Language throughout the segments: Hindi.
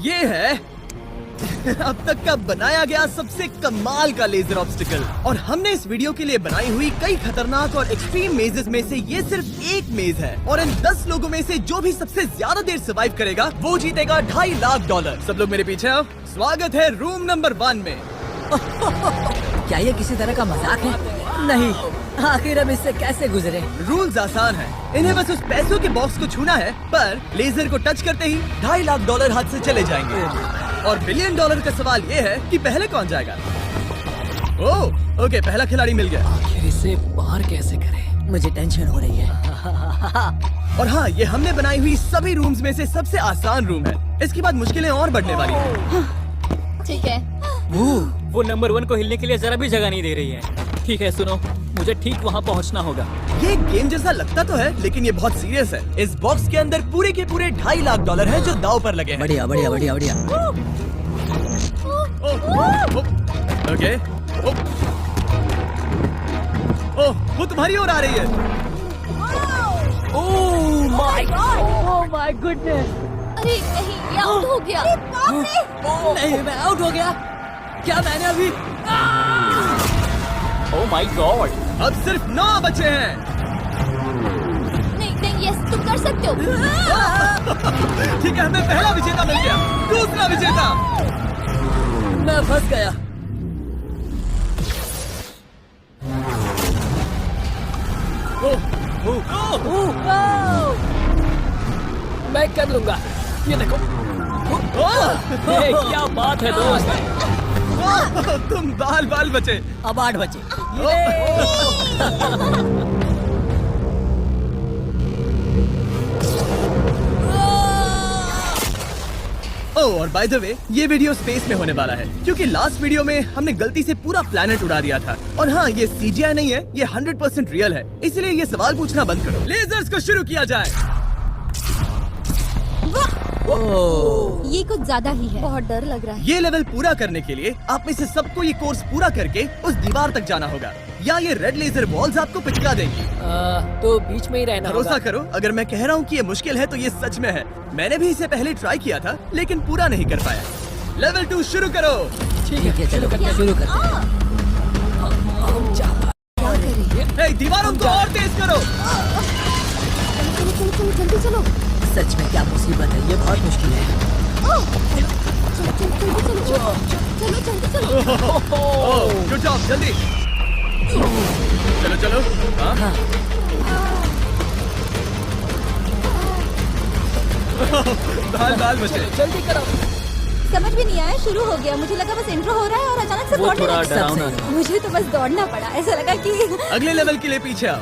ये है अब तक का बनाया गया सबसे कमाल का लेजर ऑब्स्टिकल। और हमने इस वीडियो के लिए बनाई हुई कई खतरनाक और एक्सट्रीम मेजेस में से ये सिर्फ एक मेज है। और इन 10 लोगों में से जो भी सबसे ज्यादा देर सर्वाइव करेगा वो जीतेगा $2.5 लाख। सब लोग मेरे पीछे आओ। स्वागत है रूम नंबर 1 में। क्या ये किसी तरह का मजाक है? नहीं, आखिर हम इससे कैसे गुजरे? रूल्स आसान है, इन्हें बस उस पैसों के बॉक्स को छूना है, पर लेजर को टच करते ही $2.5 लाख हाथ से चले जाएंगे। और $1 बिलियन का सवाल ये है कि पहले कौन जाएगा। ओह, ओके, पहला खिलाड़ी मिल गया। आखिर इसे बाहर कैसे करें? मुझे टेंशन हो रही है। और हाँ, ये हमने बनाई हुई सभी रूम्स में से सबसे आसान रूम है। इसके बाद मुश्किलें और बढ़ने वाली हैं। ठीक है। वो नंबर 1 को हिलने के लिए जरा भी जगह नहीं दे रही है। ठीक है, सुनो, मुझे ठीक वहाँ पहुँचना होगा। ये गेम जैसा लगता तो है, लेकिन ये बहुत सीरियस है। इस बॉक्स के अंदर पूरे के पूरे $2.5 लाख हैं जो दांव पर लगे हैं। बढ़िया बढ़िया बढ़िया बढ़िया। ओके। ओह, वो तुम्हारी ओर आ रही है। Oh my goodness. अरे नहीं, ये आउट हो गया। नहीं, मैं आउट हो गया। क्या मैंने अभी? Oh my God. अब सिर्फ 9 बचे हैं। नहीं नहीं, यस, तुम कर सकते हो। ठीक है, हमें पहला विजेता मिल गया। दूसरा विजेता। मैं फंस गया। मैं कर लूंगा। ये देखो। ये क्या बात है दोस्त। तुम बाल बचे। अब 8 बचे। ओह, और बाय द वे, ये वीडियो स्पेस में होने वाला है, क्योंकि लास्ट वीडियो में हमने गलती से पूरा प्लैनेट उड़ा दिया था। और हाँ, ये CGI नहीं है, ये 100% रियल है। इसलिए ये सवाल पूछना बंद करो। लेजर्स को शुरू किया जाए। ये कुछ ज्यादा ही है। बहुत डर लग रहा है। ये लेवल पूरा करने के लिए आप में से सबको ये कोर्स पूरा करके उस दीवार तक जाना होगा, या ये रेड लेजर वॉल्स आपको पिचका देंगी। तो बीच में ही रहना होगा। भरोसा करो, अगर मैं कह रहा हूँ कि ये मुश्किल है तो ये सच में है। मैंने भी इसे पहले ट्राई किया था, लेकिन पूरा नहीं कर पाया। लेवल 2 शुरू करो। ठीक है, चलो शुरू करते हैं। हे, दीवारों को और तेज करो। चलो जल्दी चलो। सच में क्या मुसीबत है, ये बहुत मुश्किल है। चलो जल्दी चलो। गुड जॉब, जल्दी चलो। हाँ। दाल बचे। जल्दी करो। समझ भी नहीं आया, शुरू हो गया। मुझे लगा बस इंट्रो हो रहा है और अचानक से वो दौड़ने थोड़ा लगा। डरावना था। मुझे तो बस दौड़ना पड़ा। ऐसा लगा कि अगले लेवल के लिए पीछे आओ।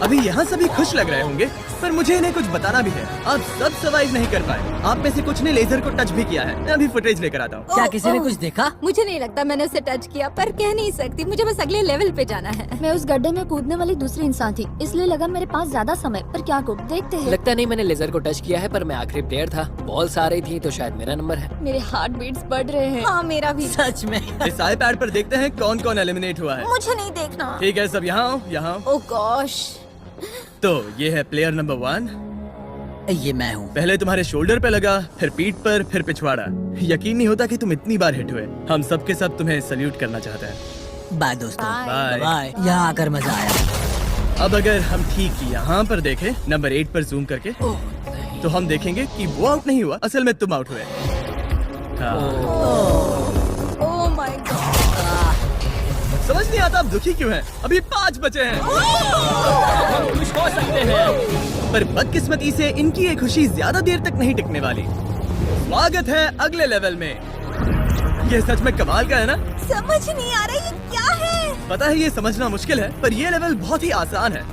अभी यहाँ सभी खुश लग रहे होंगे, पर मुझे इन्हें कुछ बताना भी है। आप सब सर्वाइव नहीं कर पाए। आप में से कुछ ने लेजर को टच भी किया है। मैं अभी फुटेज लेकर आता हूँ। क्या किसी ने कुछ देखा? मुझे नहीं लगता मैंने उसे टच किया, पर कह नहीं सकती। मुझे बस अगले लेवल पे जाना है। मैं उस गड्ढे में कूदने वाली दूसरी इंसान थी, इसलिए लगा मेरे पास ज्यादा समय। पर क्या को देखते हैं। लगता नहीं मैंने लेजर को टच किया है, पर मैं आखिरी प्लेयर था। बॉल्स आ रही थी तो शायद मेरा नंबर है। मेरे हार्ट बीट्स बढ़ रहे हैं। हाँ, मेरा भी। सच में। इस iPad पर देखते हैं कौन कौन एलिमिनेट हुआ है। मुझे नहीं देखना। ठीक है, सब यहाँ आओ, यहाँ आओ। ओह गॉश। तो ये है प्लेयर नंबर 1। ये मैं हूँ। पहले तुम्हारे शोल्डर पे लगा, फिर पीठ पर, फिर पिछवाड़ा। यकीन नहीं होता कि तुम इतनी बार हिट हुए। हम सब के सब तुम्हें सल्यूट करना चाहते हैं। बाय दोस्तों। बाय। बाय। यहाँ आकर मजा आया। अब अगर हम ठीक यहाँ पर देखें, नंबर 8 पर जूम करके, तो हम देखेंगे कि वो आउट नहीं हुआ, असल में तुम आउट हुए। हाँ। Oh my God. समझ नहीं आता आप दुखी क्यों हैं? अभी 5 बचे हैं। हम खुश हो सकते हैं। पर बदकिस्मती से इनकी ये खुशी ज्यादा देर तक नहीं टिकने वाली। स्वागत है अगले लेवल में। ये सच में कमाल का है ना? समझ नहीं आ रहा ये क्या है। पता है ये समझना मुश्किल है, पर ये लेवल बहुत ही आसान है।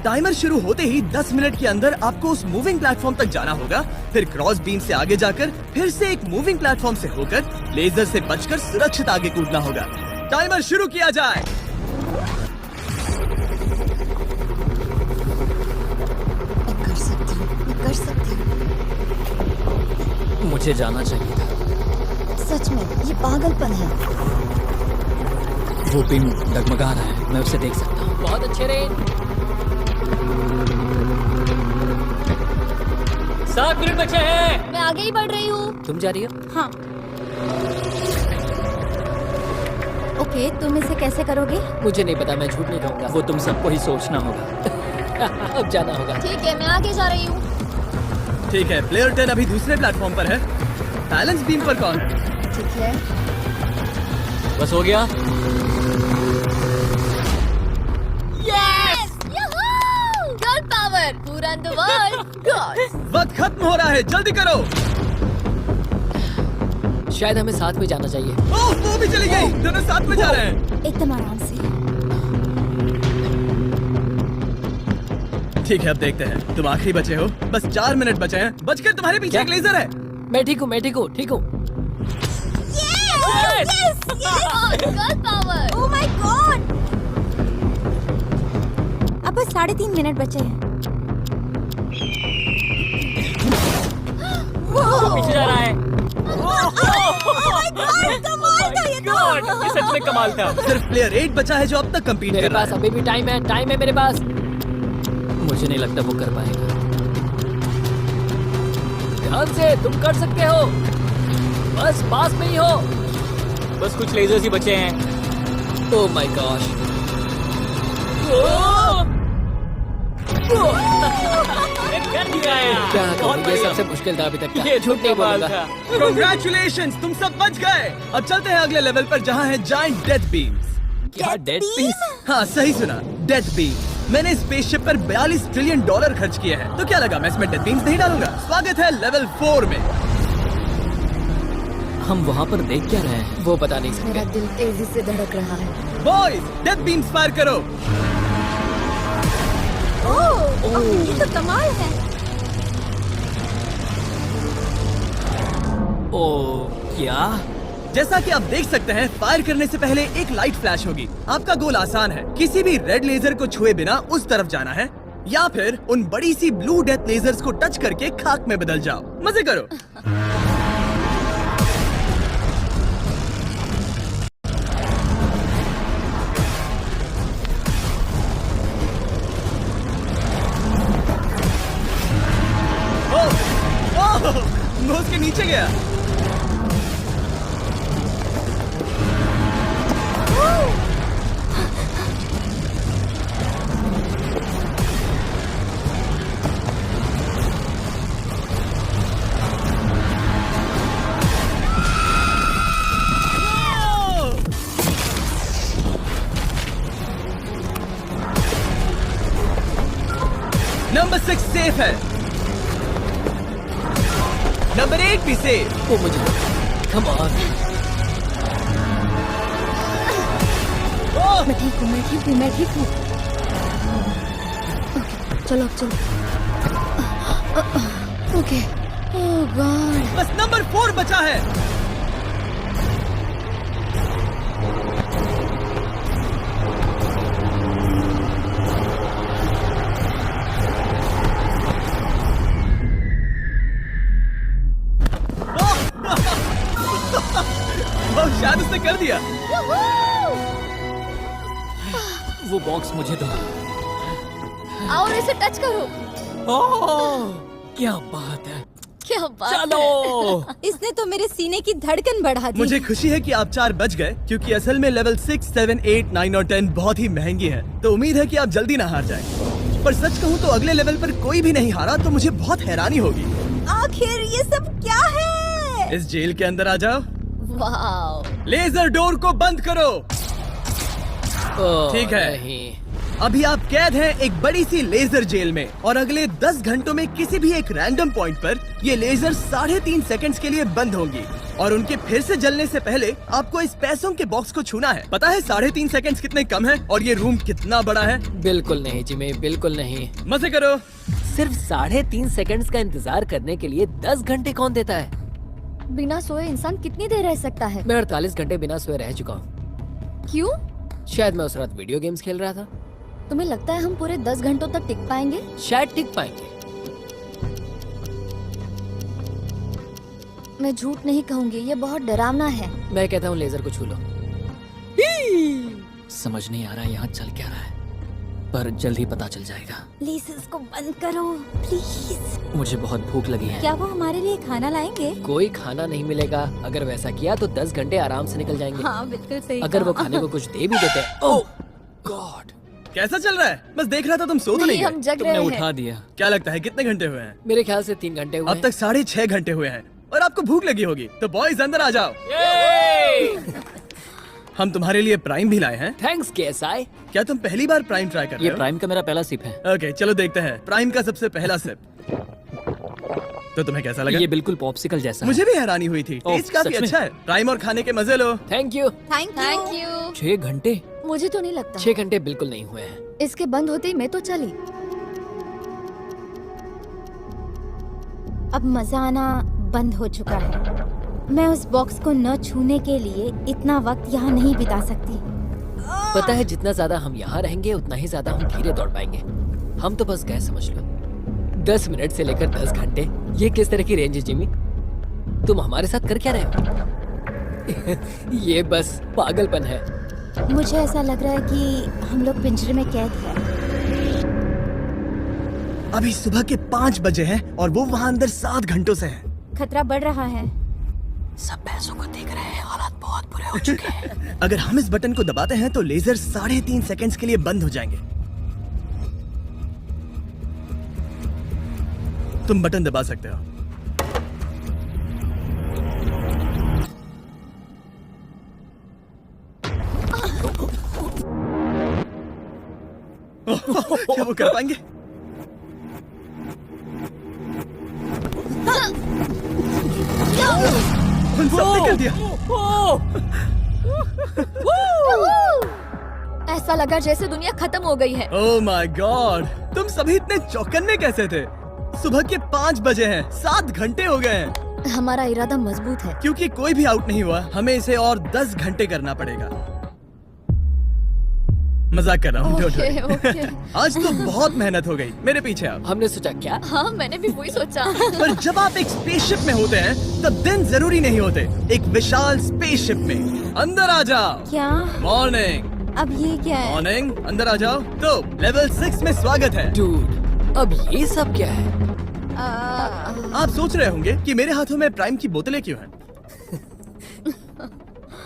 टाइमर शुरू होते ही 10 मिनट के अंदर आपको उस मूविंग प्लेटफॉर्म तक जाना होगा, फिर क्रॉस बीम से आगे जाकर फिर से एक मूविंग प्लेटफॉर्म से होकर लेजर से बचकर सुरक्षित आगे कूदना होगा। टाइमर शुरू किया जाए। कर सकती हूँ। मुझे जाना चाहिए था। सच में ये पागलपन है। वो बीम डगमगा रहा है, मैं उसे देख सकता हूँ। बहुत अच्छे रहे। 7 मिनट बचे हैं। मैं आगे ही बढ़ रही हूँ। तुम जा रही हो? हाँ। ओके, तुम इसे कैसे करोगे? मुझे नहीं पता, मैं झूठ नहीं कहूँगा। वो तुम सबको ही सोचना होगा। अब जाना होगा। ठीक है, मैं आगे जा रही हूँ। ठीक है, प्लेयर 10 अभी दूसरे प्लेटफॉर्म पर है। बैलेंस बीम पर कौन? ठीक है। बस हो गया। यस! गर्ल पावर, पूरा द वर्ल्ड। गॉड। वक्त खत्म हो रहा है, जल्दी करो। शायद हमें साथ में जाना चाहिए। ओह, वो भी चली गई। दोनों साथ में जा रहे हैं। एकदम आराम से। ठीक है, अब देखते हैं। तुम आखिरी बचे हो, बस 4 मिनट बचे हैं। बचकर तुम्हारे पीछे क्या? एक लेजर है। मैं ठीक हूँ, मैं ठीक हूँ, ठीक हूँ। Yes! Girl power. Oh my God. अब बस 3.5 मिनट बचे हैं। पीछे जा रहा है। कमाल था ये तो। ये सच में कमाल था। सिर्फ प्लेयर 8 बचा है जो अब तक कंपीट मेरे कर रहा पास है। अभी भी टाइम है, टाइम है मेरे पास। मुझे नहीं लगता वो कर पाएगा। ध्यान से, तुम कर सकते हो। बस पास में ही हो। बस कुछ लेजर्स ही बचे हैं। Oh my gosh. कर दिया यार। क्या बहुत कहूँ, ये बढ़िया। सबसे मुश्किल था अभी तक का। ये झूठ नहीं कमाल बोलूंगा। था। Congratulations, तुम सब बच गए। अब चलते हैं अगले लेवल पर जहाँ है जाइंट डेथ बीम्स। क्या डेड पीस? हाँ, सही सुना, डेथ बीम। मैंने स्पेसशिप पर $42 ट्रिलियन खर्च किए हैं। तो क्या लगा मैं इसमें डेथ बीम्स नहीं डालूंगा? स्वागत है लेवल 4 में। हम वहाँ पर देख क्या रहे हैं वो बता नहीं सकते। मेरा दिल तेजी से धड़क रहा है। बॉयज, डेथ बीम्स फायर करो। ओह, ये तो कमाल है। ओह, क्या? जैसा कि आप देख सकते हैं, फायर करने से पहले एक लाइट फ्लैश होगी। आपका गोल आसान है, किसी भी रेड लेजर को छुए बिना उस तरफ जाना है, या फिर उन बड़ी सी ब्लू डेथ लेजर्स को टच करके खाक में बदल जाओ। मजे करो। ओह, वो उसके नीचे गया। नंबर 6 सेफ है। नंबर 8 भी सेफ। वो मुझे कम ऑन। मैं ठीक हूँ, मैं ठीक हूँ, मैं ठीक हूँ। चलो अब चलो। ओके। ओह गॉड। बस नंबर 4 बचा है। ओह, शायद उसने कर दिया। वो बॉक्स मुझे दो। और इसे टच करो। ओह, क्या बात है। क्या बात चलो। है। इसने तो मेरे सीने की धड़कन बढ़ा दी। मुझे खुशी है कि आप 4 बच गए, क्योंकि असल में लेवल 6, 7, 8, 9 और 10 बहुत ही महंगी है। तो उम्मीद है कि आप जल्दी ना हार जाएं। पर सच कहूँ तो अगले लेवल पर कोई भी नहीं हारा तो मुझे बहुत हैरानी होगी। आखिर ये सब क्या है? इस जेल के अंदर आ जाओ। वाह। लेजर डोर को बंद करो। ओह, ठीक है। नहीं। अभी आप कैद हैं एक बड़ी सी लेजर जेल में, और अगले 10 घंटों में किसी भी एक रैंडम पॉइंट पर ये लेजर 3.5 सेकंड्स के लिए बंद होंगी, और उनके फिर से जलने से पहले आपको इस पैसों के बॉक्स को छूना है। पता है 3.5 सेकंड्स कितने कम है और ये रूम कितना बड़ा है? बिल्कुल नहीं जिमी, बिल्कुल नहीं। मजे करो। सिर्फ 3.5 सेकंड्स का इंतजार करने के लिए 10 घंटे कौन देता है? बिना सोए इंसान कितनी देर रह सकता है? मैं 48 घंटे बिना सोए रह चुका हूँ। क्यों? शायद मैं उस रात वीडियो गेम्स खेल रहा था। तुम्हें लगता है हम पूरे 10 घंटों तक टिक पाएंगे? शायद टिक पाएंगे। मैं झूठ नहीं कहूंगी, ये बहुत डरावना है। मैं कहता हूँ लेजर को छू लो। समझ नहीं आ रहा यहाँ चल क्या रहा है, पर जल्द ही पता चल जाएगा। प्लीज इसको बंद करो प्लीज। मुझे बहुत भूख लगी है। क्या वो हमारे लिए खाना लाएंगे? कोई खाना नहीं मिलेगा। अगर वैसा किया तो 10 घंटे आराम से निकल जाएंगे। हाँ बिल्कुल सही। अगर वो कहा। खाने को कुछ दे भी देते हैं। ओह गॉड, कैसा चल रहा है? बस देख रहा था तुम सो तो नहीं नहीं, हम गए। जग तुमने रहे उठा हैं। दिया। क्या लगता है कितने घंटे हुए हैं? मेरे ख्याल से 3 घंटे हुए अब तक 6.5 घंटे हुए हैं और आपको भूख लगी होगी। तो बॉयज अंदर आ जाओ। हम तुम्हारे लिए प्राइम भी लाए हैं। Thanks KSI। क्या तुम पहली बार प्राइम ट्राई कर रहे ये हो? प्राइम का मेरा पहला सिप है। ओके चलो देखते हैं प्राइम का सबसे पहला सिप। तो तुम्हें कैसा लगा? ये बिल्कुल पॉप्सिकल जैसा है। मुझे भी हैरानी हुई थी। ओह, टेस्ट काफी सच में? अच्छा है। प्राइम और खाने के मजे लो। Thank you. Thank you. 6 घंटे? मुझे तो नहीं लगता। 6 घंटे बिल्कुल नहीं हुए हैं। इसके बंद होते ही मैं तो चली। अब मजा आना बंद हो चुका है। मैं उस बॉक्स को न छूने के लिए इतना वक्त यहाँ नहीं बिता सकती। पता है जितना ज्यादा हम यहाँ रहेंगे उतना ही ज्यादा हम धीरे दौड़ पाएंगे। हम तो बस गए समझ लो। 10 मिनट से लेकर 10 घंटे, ये किस तरह की रेंज है जिमी? तुम हमारे साथ कर क्या रहे हो? ये बस पागलपन है। मुझे ऐसा लग रहा है कि हम लोग पिंजरे में कैद हैं। अभी सुबह के 5 बजे हैं और वो वहाँ अंदर 7 घंटों से हैं। खतरा बढ़ रहा है। सब भैंसों को देख रहे हैं, हालात बहुत बुरे हो चुके हैं। अगर हम इस बटन को दबाते हैं तो लेजर 3.5 सेकंड्स के लिए बंद हो जाएंगे। तुम बटन दबा सकते हो। क्या वो कर पाएंगे? उन सबने कर दिया। ऐसा लगा जैसे दुनिया खत्म हो गई है। ओह माय गॉड, तुम सभी इतने चौकन्ने कैसे थे? सुबह के 5 बजे हैं, 7 घंटे हो गए हैं। हमारा इरादा मजबूत है। क्योंकि कोई भी आउट नहीं हुआ, हमें इसे और 10 घंटे करना पड़ेगा। मजाक कर रहा हूँ। don't worry। ओके। आज तो बहुत मेहनत हो गई। मेरे पीछे आप। हमने सोचा क्या? हाँ मैंने भी वही सोचा। पर जब आप एक स्पेसशिप में होते हैं तब दिन जरूरी नहीं होते। एक विशाल स्पेसशिप में अंदर आ जाओ। क्या? मॉर्निंग अब ये क्या है? मॉर्निंग, अंदर आ जाओ। तो लेवल 6 में स्वागत है। डूड, अब ये सब क्या है? आप सोच रहे होंगे कि मेरे हाथों में प्राइम की बोतलें क्यों हैं?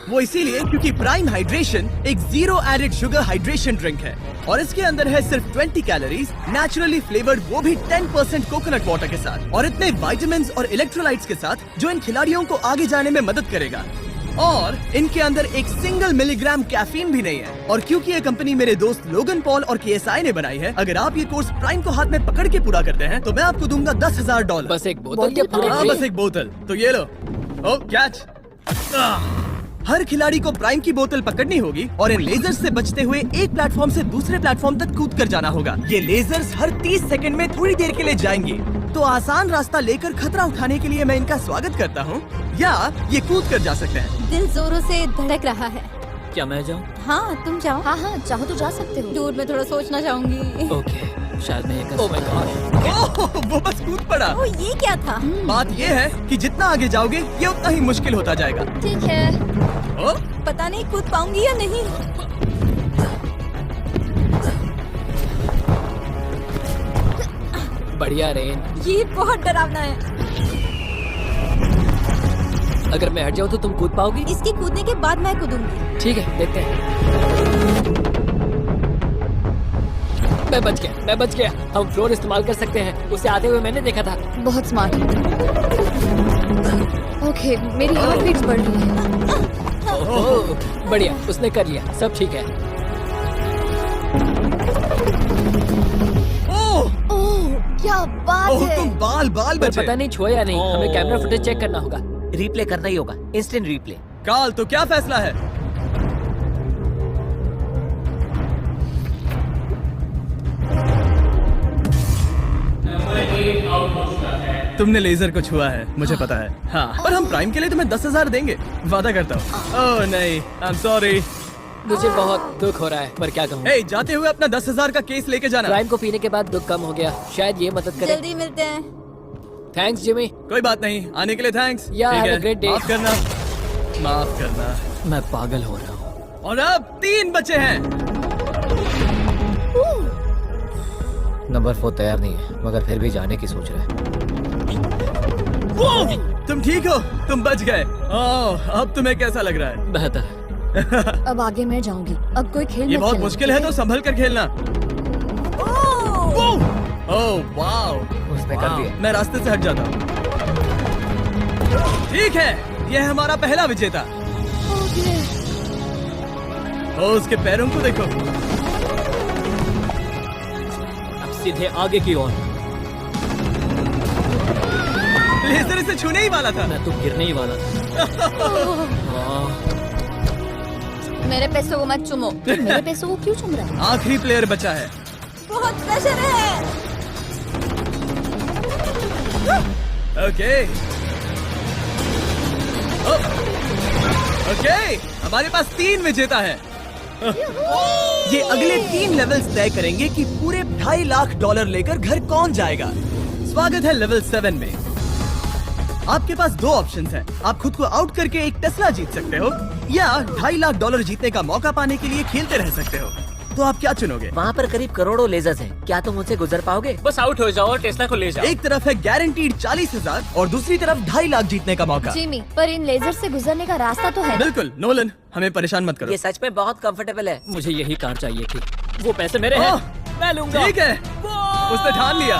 वो इसीलिए क्योंकि प्राइम हाइड्रेशन एक 0 एडेड शुगर हाइड्रेशन ड्रिंक है और इसके अंदर है सिर्फ 20 कैलोरीज, नेचुरली फ्लेवर्ड, वो भी 10% कोकोनट वाटर के साथ, और इतने विटामिन्स और इलेक्ट्रोलाइट्स के साथ जो इन खिलाड़ियों को आगे जाने में मदद करेगा। और इनके अंदर एक सिंगल मिलीग्राम कैफीन भी नहीं है। और क्योंकि ये कंपनी मेरे दोस्त लोगन पॉल और KSI ने बनाई है, अगर आप ये कोर्स प्राइम को हाथ में पकड़ के पूरा करते हैं तो मैं आपको दूंगा $10,000। बस एक बोतल या पूरे हाँ, ट्रे? बस एक बोतल। तो ये लो। ओ कैच। हर खिलाड़ी को प्राइम की बोतल पकड़नी होगी और इन लेजर्स से बचते हुए एक प्लेटफॉर्म से दूसरे प्लेटफॉर्म तक कूद कर जाना होगा। ये लेजर्स हर 30 सेकंड में थोड़ी देर के लिए जाएंगी। तो आसान रास्ता लेकर खतरा उठाने के लिए मैं इनका स्वागत करता हूँ, या ये कूद कर जा सकते हैं। दिल जोरों से धड़क रहा है। क्या मैं जाऊँ? हाँ तुम जाओ। हाँ हाँ चाहो तो जा सकते हो। दूर में थोड़ा सोचना चाहूंगी। ओके, शायद मैं ये कर ओह माय सकता हूँ। गॉड, ओह, वो बस कूद पड़ा। ओ ये क्या था? बात ये है कि जितना आगे जाओगे ये उतना ही मुश्किल होता जाएगा। ठीक है। ओ, पता नहीं कूद पाऊंगी या नहीं। बढ़िया रेन। ये बहुत डरावना है। अगर मैं हट जाऊँ तो तुम कूद पाओगी? इसके कूदने के बाद मैं कूदूंगी। ठीक है, देखते हैं। मैं बच गया। हम फ्लोर इस्तेमाल कर सकते हैं, उसे आते हुए मैंने देखा था। बहुत स्मार्ट। ओके मेरी हार्ट बीट्स बढ़ रही है। ओह, बढ़िया, उसने कर लिया, सब ठीक है। ओह, ओह क्या बात ओह, है। तुम बाल पर बचे। पता नहीं छुआ या नहीं, हमें कैमरा फुटेज चेक करना होगा। रिप्ले करना ही होगा, इंस्टेंट रिप्ले। काल, तो क्या फैसला है? तुमने लेजर को छुआ है, मुझे पता है। हाँ, पर हम प्राइम के लिए तुम्हें 10,000 देंगे, वादा करता हूँ। ओह नहीं, आई एम सॉरी। मुझे बहुत दुख हो रहा है, पर क्या कहूँ। ए, जाते हुए अपना 10,000 का केस लेके जाना। प्राइम को पीने के बाद दुख कम हो गया, शायद ये मदद करे। जल्दी मिलते हैं। Thanks Jimmy. कोई बात नहीं, आने के लिए थैंक्स। Yeah, ठीक have a है, great day. माफ करना। मैं पागल हो रहा हूँ। और अब 3 बचे हैं। नंबर 4 तैयार नहीं है, मगर फिर भी जाने की सोच रहा है। तुम ठीक हो? तुम बच गए। ओह, अब तुम्हें कैसा लग रहा है? बेहतर। अब आगे मैं जाऊंगी। अब कोई खेल ये मत बहुत खेलना, मुश्किल है, ठीक तो संभल कर खेलना। ओह वाओ, उसने कर दिया। मैं रास्ते से हट जाता हूँ। ठीक है, यह हमारा पहला विजेता। ओके। ओ, उसके पैरों को देखो। अब सीधे आगे की ओर। लेजर इसे छूने ही वाला था। मैं तो गिरने ही वाला था। वाह, मेरे पैसों को मत चुमो। मेरे पैसों को क्यों चुम रहा है? आखिरी प्लेयर बचा है। बहुत प्रेशर है। ओके ओके, हमारे पास 3 विजेता है। ये अगले 3 लेवल्स तय करेंगे कि पूरे $2.5 लाख लेकर घर कौन जाएगा। स्वागत है लेवल 7 में। आपके पास 2 ऑप्शंस हैं। आप खुद को आउट करके एक टेस्ला जीत सकते हो, या $2.5 लाख जीतने का मौका पाने के लिए खेलते रह सकते हो। तो आप क्या चुनोगे? वहाँ पर करीब करोड़ों लेजर्स हैं। क्या तुम उनसे गुजर पाओगे? बस आउट हो जाओ और टेस्ला को ले जाओ। एक तरफ है गारंटीड 40,000 और दूसरी तरफ $2.5 लाख जीतने का मौका। जिमी, पर इन लेजर से गुजरने का रास्ता तो है। बिल्कुल नोलन, हमें परेशान मत करो। ये सच में बहुत कंफर्टेबल है। मुझे यही कार चाहिए थी। वो पैसे मेरे हैं, ओह, मैं लूंगा। ठीक है, उसने ठान लिया।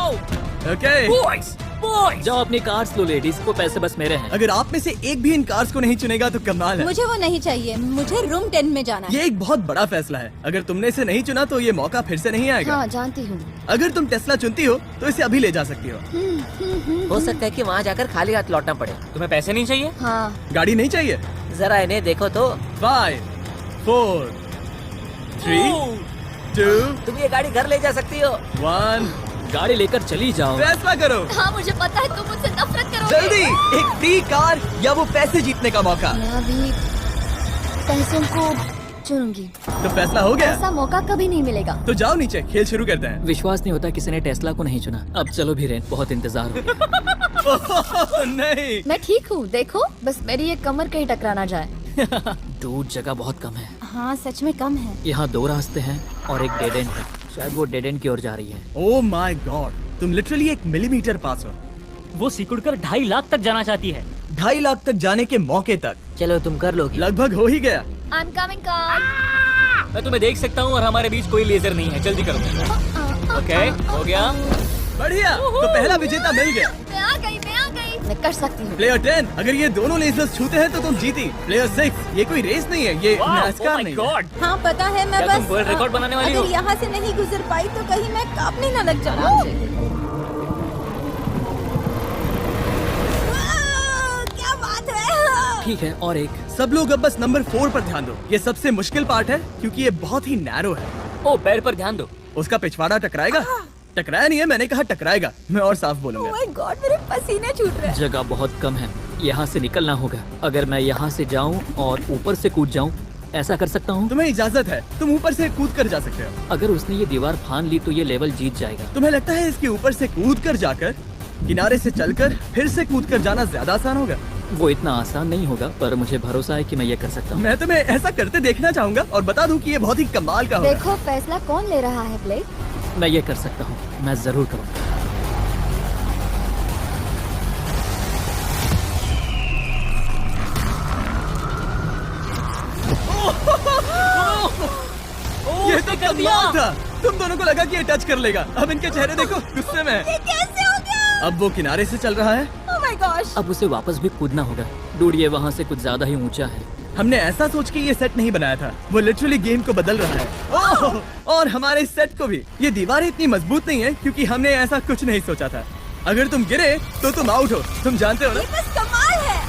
ओके, बॉयज, बॉयज, जाओ अपनी कार्स लो लेडीज, वो पैसे बस मेरे हैं। अगर आप में से एक भी इन कार्स को नहीं चुनेगा तो कमाल है। मुझे वो नहीं चाहिए, मुझे रूम 10 में जाना है। ये एक बहुत बड़ा फैसला है। अगर तुमने इसे नहीं चुना तो ये मौका फिर से नहीं आएगा। हाँ जानती हूँ। अगर तुम टेस्ला चुनती हो तो इसे अभी ले जा सकती हो। हो सकता है कि वहाँ जाकर खाली हाथ लौटना पड़े। तुम्हें पैसे नहीं चाहिए? हाँ। गाड़ी नहीं चाहिए? जरा इन्हें देखो तो। 5 4 3 2 तुम ये गाड़ी घर ले जा सकती हो। 1, गाड़ी लेकर चली जाओ। फैसला करो हाँ मुझे पता है तुम मुझसे नफरत करोगे। जल्दी। एक फ्री कार या वो पैसे जीतने का मौका। मैं अभी पैसों को चुनूंगी। तो फैसला हो गया? ऐसा मौका कभी नहीं मिलेगा। तो जाओ नीचे, खेल शुरू करते हैं। विश्वास नहीं होता किसी ने टेस्ला को नहीं चुना। अब चलो भी रेन, बहुत इंतजार हो गया। ओह, नहीं। मैं ठीक हूँ, देखो बस मेरी ये कमर कहीं टकरा ना जाए। दूर जगह बहुत कम है। हाँ सच में कम है। यहाँ 2 रास्ते हैं और एक डेड एंड है। शायद वो डेड एंड की ओर जा रही है। ओह माय गॉड, तुम लिटरली 1 मिलीमीटर पास हो। वो सिकुड़कर 2.5 लाख तक जाना चाहती है। 2.5 लाख तक जाने के मौके तक चलो तुम कर लोगी। लगभग हो ही गया। I am coming car. मैं तुम्हें देख सकता हूँ और हमारे बीच कोई लेजर नहीं है। जल्दी करो। ओके, हो गया। बढ़िया, तो पहला विजेता मिल गया। मैं आ गई। मैं कर सकती हूँ। प्लेयर 10, अगर ये दोनों लेजर्स छूते हैं तो तुम जीती। प्लेयर 6, ये कोई रेस नहीं है, ये NASCAR नहीं है। हाँ पता है, मैं क्या बस तुम वर्ल्ड रिकॉर्ड बनाने वाली हो? अगर यहाँ से नहीं गुजर पाई तो कहीं मैं कांपने न लग जाऊँ। क्या बात है। ठीक है, और एक। सब लोग अब बस नंबर 4 पर ध्यान दो। ये सबसे मुश्किल पार्ट है क्योंकि ये बहुत ही नैरो है। ओ, पैर पर ध्यान दो। उसका पिछवाड़ा टकराएगा। टकराया नहीं है, मैंने कहा टकराएगा। मैं और साफ बोलूंगा। ओह माय गॉड, मेरे पसीने छूट रहे हैं। जगह बहुत कम है, यहाँ से निकलना होगा। अगर मैं यहाँ से जाऊँ और ऊपर से कूद जाऊँ, ऐसा कर सकता हूँ? तुम्हें इजाजत है, तुम ऊपर से कूद कर जा सकते हो। अगर उसने ये दीवार फान ली तो ये लेवल जीत जाएगा। तुम्हें लगता है इसके ऊपर से कूद कर जाकर किनारे से चलकर फिर से कूद कर जाना ज्यादा आसान होगा? वो इतना आसान नहीं होगा, पर मुझे भरोसा है कि मैं ये कर सकता हूँ। मैं तुम्हें ऐसा करते देखना चाहूंगा और बता दूं कि ये बहुत ही कमाल का होगा। देखो फैसला कौन ले रहा है ब्लेक। मैं ये कर सकता हूँ, मैं जरूर करूँगा। ये तो कमाल था। तुम दोनों को लगा कि ये टच कर लेगा। अब इनके चेहरे देखो, गुस्से में। ये कैसे हो गया? अब वो किनारे से चल रहा है। Oh my gosh. अब उसे वापस भी कूदना होगा। डूड, ये वहाँ से कुछ ज्यादा ही ऊंचा है। हमने ऐसा सोच के ये सेट नहीं बनाया था। वो लिटरली गेम को बदल रहा है। ओह, और हमारे सेट को भी। ये दीवारें इतनी मजबूत नहीं है क्योंकि हमने ऐसा कुछ नहीं सोचा था। अगर तुम गिरे तो तुम आउट हो, तुम जानते हो ना। ये बस कमाल है।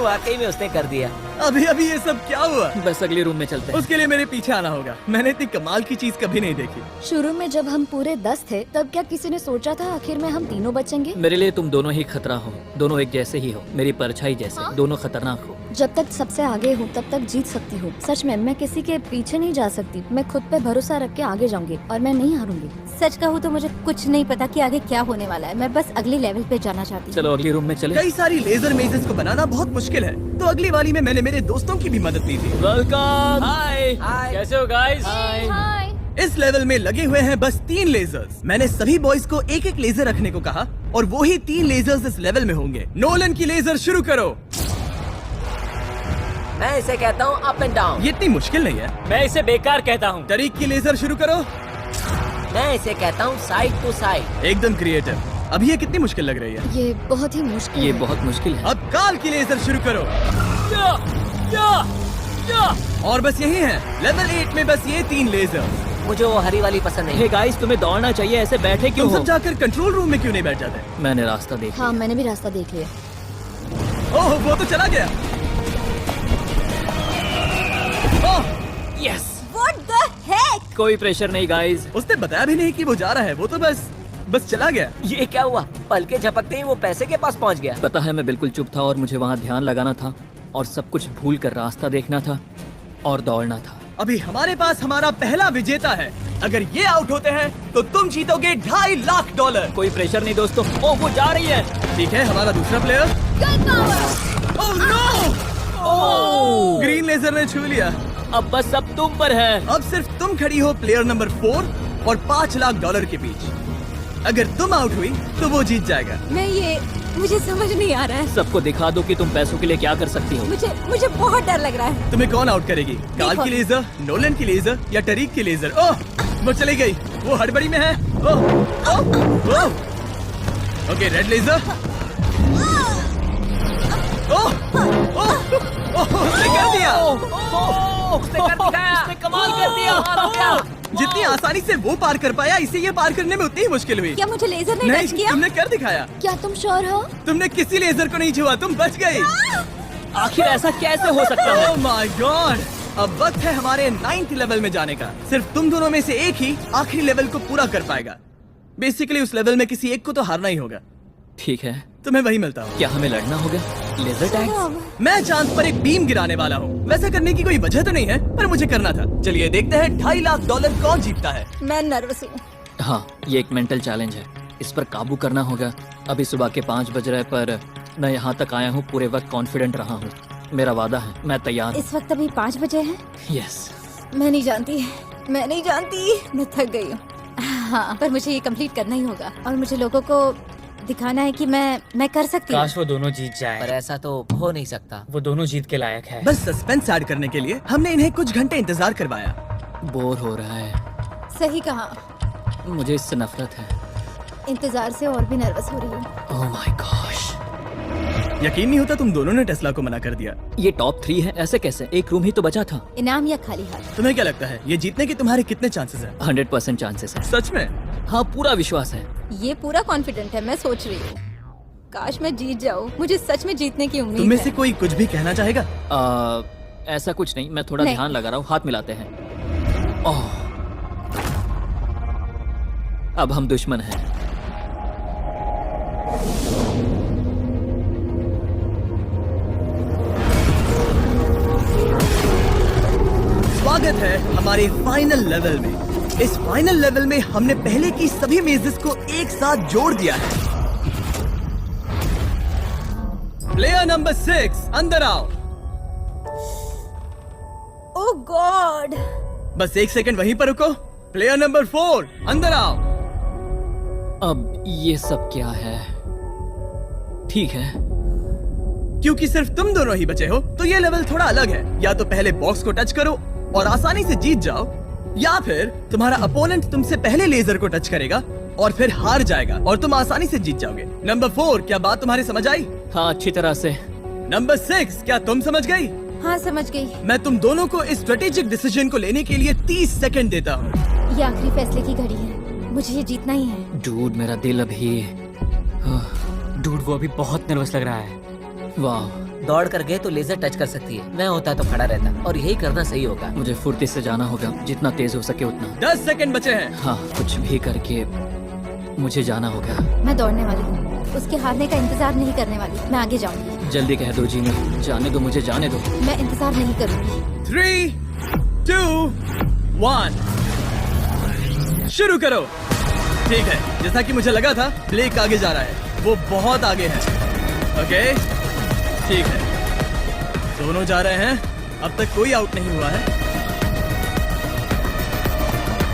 वाकई में उसने कर दिया। अभी अभी ये सब क्या हुआ? बस अगले रूम में चलते हैं। उसके लिए मेरे पीछे आना होगा। मैंने इतनी कमाल की चीज कभी नहीं देखी। शुरू में जब हम पूरे 10 थे तब क्या किसी ने सोचा था आखिर में हम तीनों बचेंगे? मेरे लिए तुम दोनों ही खतरा हो, दोनों एक जैसे ही हो, मेरी परछाई जैसे। दोनों खतरनाक हो। जब तक सबसे आगे हूँ तब तक जीत सकती हूँ। सच में मैं किसी के पीछे नहीं जा सकती। मैं खुद पे भरोसा रख के आगे जाऊंगी और मैं नहीं हारूंगी। सच कहूँ तो मुझे कुछ नहीं पता कि आगे क्या होने वाला है। मैं बस अगले लेवल पे जाना चाहती हूँ। चलो अगले रूम में चले। कई सारी लेजर मेजेस को बनाना बहुत मुश्किल है, तो अगली वाली में मैंने मेरे दोस्तों की भी मदद ली थी। वेलकम। हाय, हाय। कैसे हो गाइस? हाय। इस लेवल में लगे हुए हैं बस 3 लेजर्स। मैंने सभी बॉयज को एक एक लेजर रखने को कहा और वो ही 3 लेजर्स इस लेवल में होंगे। नोलन की लेजर शुरू करो। मैं इसे कहता हूँ अप एंड डाउन। ये इतनी मुश्किल नहीं है। मैं इसे बेकार कहता हूँ। तरीक की लेजर शुरू करो। मैं इसे कहता हूँ साइड टू साइड। एकदम क्रिएटिव। अब ये कितनी मुश्किल लग रही है। ये बहुत ही मुश्किल ये है। बहुत मुश्किल है। अब काल की लेजर शुरू करो। और बस यही है, लेवल 8 में बस ये 3 लेजर। मुझे वो हरी वाली पसंद नहीं। हे गाइस, तुम्हें दौड़ना चाहिए, ऐसे बैठे क्यों तुम हो? सब जाकर कंट्रोल रूम में क्यों नहीं बैठ जाते? मैंने रास्ता देखा। हाँ, मैंने भी रास्ता देख लिया। ओह, वो तो चला गया। ओह, यस। What the heck? कोई प्रेशर नहीं गाइस। उसने बताया भी नहीं कि वो जा रहा है, वो तो बस चला गया। ये क्या हुआ? पलके झपकते ही वो पैसे के पास पहुँच गया। पता है, मैं बिल्कुल चुप था और मुझे वहाँ ध्यान लगाना था और सब कुछ भूल कर रास्ता देखना था और दौड़ना था। अभी हमारे पास हमारा पहला विजेता है। अगर ये आउट होते हैं तो तुम जीतोगे $2.5 लाख। कोई प्रेशर नहीं दोस्तों। ओह, वो जा रही है। ठीक है, हमारा दूसरा player. Oh no! Green laser ने छू लिया। अब बस सब तुम पर है। अब सिर्फ तुम खड़ी हो प्लेयर नंबर 4 और $5 लाख के बीच। अगर तुम आउट हुई तो वो जीत जाएगा। मुझे समझ नहीं आ रहा है। सबको दिखा दो कि तुम पैसों के लिए क्या कर सकती हो। मुझे बहुत डर लग रहा है। तुम्हें कौन आउट करेगी? काल की लेजर, नोलन की लेजर या टरीक की लेजर? ओह, वो चली गई। वो हड़बड़ी में है। Oh, oh, oh. Okay, red laser. Oh, oh, oh, उसने कर दिया। उसने कर दिखाया। उसने कमाल कर दिया। जितनी आसानी से वो पार कर पाया, इसे ये पार करने में उतनी ही मुश्किल हुई। क्या मुझे लेजर ने नहीं, टच किया? तुमने कर दिखाया। क्या तुम श्योर हो? तुमने किसी लेजर को नहीं छुआ, तुम बच गई। आखिर ऐसा कैसे हो सकता है? Oh my God! अब वक्त है हमारे 9th लेवल में जाने का। सिर्फ तुम दोनों में से एक ही आखिरी लेवल को पूरा कर पाएगा। बेसिकली उस लेवल में किसी एक को तो हारना ही होगा। ठीक है, तुम्हें वही मिलता हो। क्या हमें लड़ना होगा? Laser tag? मैं चांद पर एक बीम गिराने वाला हूँ। वैसा करने की कोई वजह तो नहीं है, पर मुझे करना था। चलिए देखते हैं $2.5 लाख कौन जीतता है। मैं नर्वस हूँ। हाँ, ये एक मेंटल चैलेंज है। इस पर काबू करना होगा। अभी सुबह के 5 बज रहे, पर मैं यहाँ तक आया हूँ, पूरे वक्त कॉन्फिडेंट रहा हूँ। मेरा वादा है, मैं तैयार हूँ। इस वक्त अभी 5 बजे हैं। यस। मैं नहीं जानती, मैं थक गई हूँ। हाँ, पर मुझे ये कंप्लीट करना ही होगा और मुझे लोगों को दिखाना है कि मैं कर सकती हूँ। काश वो दोनों जीत पर जाए। ऐसा तो हो नहीं सकता। वो दोनों जीत के लायक है। बस सस्पेंस ऐड करने के लिए हमने इन्हें कुछ घंटे इंतजार करवाया। बोर हो रहा है। सही कहा। मुझे इससे नफरत है। इंतजार से और भी नर्वस हो रही हूँ। Oh my gosh. यकीन नहीं होता तुम दोनों ने टेस्ला को मना कर दिया। ये टॉप 3 है, ऐसे कैसे? एक रूम ही तो बचा था। इनाम या खाली हाथ? तुम्हें क्या लगता है ये जीतने के तुम्हारे कितने चांसेस हैं? 100% चांसेस है। सच में? हाँ, पूरा विश्वास है। ये पूरा कॉन्फिडेंट है। मैं सोच रही हूँ काश मैं जीत जाऊँ। मुझे सच में जीतने की उम्मीद तुम में है। से कोई कुछ भी कहना चाहेगा? ऐसा कुछ नहीं, मैं थोड़ा नहीं। ध्यान लगा रहा हूँ। हाथ मिलाते हैं। ओह, अब हम दुश्मन हैं। स्वागत है हमारे फाइनल लेवल में। इस फाइनल लेवल में हमने पहले की सभी मेजेस को एक साथ जोड़ दिया है। प्लेयर नंबर 6 अंदर आओ। ओह गॉड! बस 1 सेकंड वहीं पर रुको। प्लेयर नंबर 4 अंदर आओ। अब ये सब क्या है? ठीक है, क्योंकि सिर्फ तुम दोनों ही बचे हो तो ये लेवल थोड़ा अलग है। या तो पहले बॉक्स को टच करो और आसानी से जीत जाओ, या फिर तुम्हारा अपोनेंट तुमसे पहले लेजर को टच करेगा और फिर हार जाएगा और तुम आसानी से जीत जाओगे। नंबर 4, क्या बात तुम्हारी समझ आई? हाँ, अच्छी तरह से। नंबर 6, क्या तुम समझ गई? हाँ, समझ गई। मैं तुम दोनों को इस स्ट्रेटेजिक डिसीजन को लेने के लिए 30 सेकंड देता हूँ। ये आखिरी फैसले की घड़ी है। मुझे ये जीतना ही है। डूड, मेरा दिल अभी डूड, वो अभी बहुत नर्वस लग रहा है। वाह, दौड़ कर गए तो लेजर टच कर सकती है। मैं होता तो खड़ा रहता और यही करना सही होगा। मुझे फुर्ती से जाना होगा, जितना तेज हो सके उतना। 10 सेकंड बचे हैं। हाँ, कुछ भी करके मुझे जाना होगा। मैं दौड़ने वाली हूँ। उसके हारने का इंतजार नहीं करने वाली। मैं आगे जाऊंगी। जल्दी कह दो जीनी, जाने दो, मुझे जाने दो। मैं इंतजार नहीं करूंगी। 3, 2, 1 शुरू करो। ठीक है, जैसा कि मुझे लगा था, ब्लेक आगे जा रहा है। वो बहुत आगे है। ओके, ठीक है, दोनों जा रहे हैं। अब तक कोई आउट नहीं हुआ है।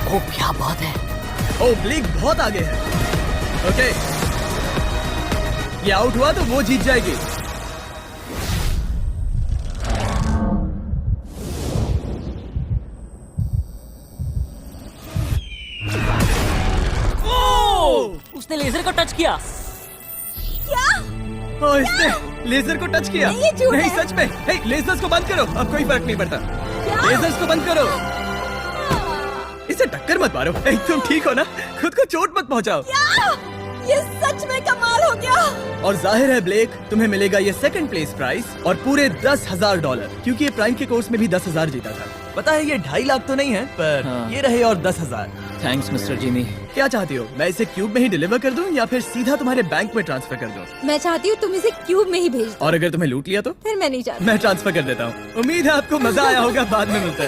ओ क्या बात है। ओ ब्लेक बहुत आगे है। ओके, ये आउट हुआ तो वो जीत जाएगी। उसने लेजर को टच किया। ओ, इसने लेजर को टच किया। नहीं सच में। हे, लेजर्स को बंद करो, अब कोई फर्क नहीं पड़ता। लेजर्स को बंद करो। इसे टक्कर मत मारो। हे, तुम ठीक हो ना? खुद को चोट मत पहुंचाओ। ये सच में कमाल हो गया। और जाहिर है ब्लेक, तुम्हें मिलेगा ये सेकंड प्लेस प्राइस और पूरे $10,000, क्योंकि ये प्राइम के कोर्स में भी 10,000 जीता था। पता है ये 2.5 लाख तो नहीं है, पर हाँ। ये रहे और 10,000। Thanks mister Jimmy. क्या चाहती हो, मैं इसे क्यूब में ही डिलीवर कर दूं या फिर सीधा तुम्हारे बैंक में ट्रांसफर कर दूं? मैं चाहती हूँ तुम इसे क्यूब में ही भेज दो। और अगर तुम्हें लूट लिया तो फिर मैं नहीं चाहती। मैं ट्रांसफर कर देता हूँ। उम्मीद है आपको मजा आया होगा। बाद में मिलते हैं।